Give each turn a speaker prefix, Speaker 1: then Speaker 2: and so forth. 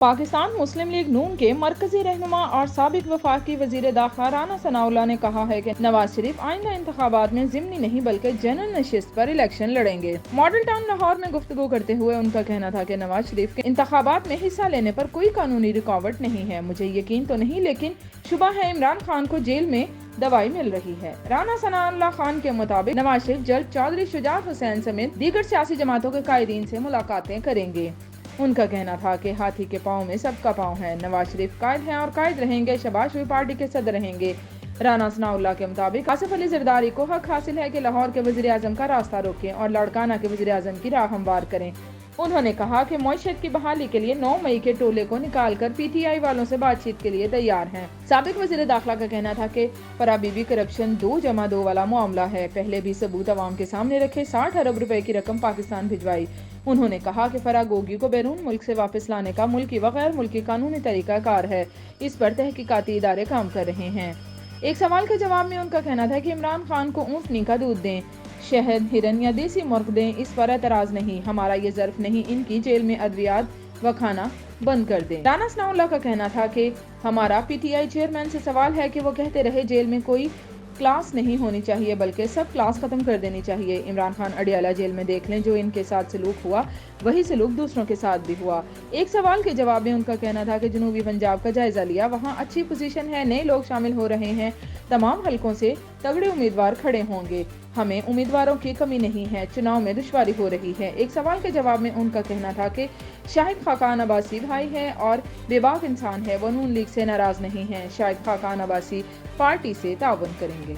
Speaker 1: पाकिस्तान मुस्लिम league नून के मरकजी रहनुमा और साबिक वफाकी वजीर दाखिला राना सनाउल्लाह ने कहा है कि नवाज शरीफ आइंदा इंतखाबात में ज़िमनी नहीं बल्कि जनरल नशिस्त पर इलेक्शन लड़ेंगे। मॉडल टाउन लाहौर में गुफ्तगू करते हुए उनका कहना था कि नवाज शरीफ के इंतखाबात में हिस्सा लेने पर कोई कानूनी रुकावट नहीं है। मुझे यकीन तो नहीं, लेकिन शुबा है इमरान खान को जेल में दवाई मिल रही है। राना सनाउल्लाह खान के मुताबिक नवाज शरीफ जल्द चौधरी शुजात हुसैन समेत दीगर सियासी जमातों के कायदीन से मुलाकातें करेंगे। उनका कहना था कि हाथी के पाँव में सबका पाँव है। नवाज शरीफ कायद हैं और कायद रहेंगे। शहबाज शरीफ पार्टी के सदर रहेंगे। राना सनाउल्लाह के मुताबिक आसिफ अली जरदारी को हक हासिल है कि लाहौर के वज़ीर आज़म का रास्ता रोकें और लाड़काना के वज़ीर आज़म की राह हमवार करें। उन्होंने कहा कि मईशत की बहाली के लिए 9 मई के टोले को निकाल कर PTI वालों से बातचीत के लिए तैयार हैं। साबिक वज़ीर दाखिला का कहना था कि फराह बीबी करप्शन 2+2 वाला मामला है। पहले भी सबूत अवाम के सामने रखे, 60 अरब रुपए की रकम पाकिस्तान भिजवाई। उन्होंने कहा कि फराह गोगी को बैरून मुल्क से वापस लाने का मुल्की व गैर मुल्की कानूनी तरीका कार है। इस पर तहकीकाती इदारे काम कर रहे हैं। एक सवाल के जवाब में उनका कहना था कि इमरान खान को ऊँटनी का दूध दें, शहद, हिरन या देसी मुर्ग दें, इस पर एतराज नहीं। हमारा ये ज़र्फ नहीं, इनकी जेल में अद्वियात व खाना बंद कर दें। राना सनाउल्लाह का कहना था कि हमारा PTI चेयरमैन से सवाल है कि वो कहते रहे जेल में कोई क्लास नहीं होनी चाहिए बल्कि सब क्लास खत्म कर देनी चाहिए। इमरान खान अडियाला जेल में देख लें, जो इनके साथ सलूक हुआ वही सलूक दूसरों के साथ भी हुआ। एक सवाल के जवाब में उनका कहना था कि जनूबी पंजाब का जायजा लिया, वहाँ अच्छी पोजीशन है, नए लोग शामिल हो रहे हैं, तमाम हलकों से तगड़े उम्मीदवार खड़े होंगे, हमें उम्मीदवारों की कमी नहीं है, चुनाव में दुश्वारी हो रही है। एक सवाल के जवाब में उनका कहना था कि शाहिद खाकान अब्बासी भाई है और बेबाक इंसान है, वो नून लीग से नाराज नहीं है। शाहिद खाकान अब्बासी पार्टी से ताउन करेंगे।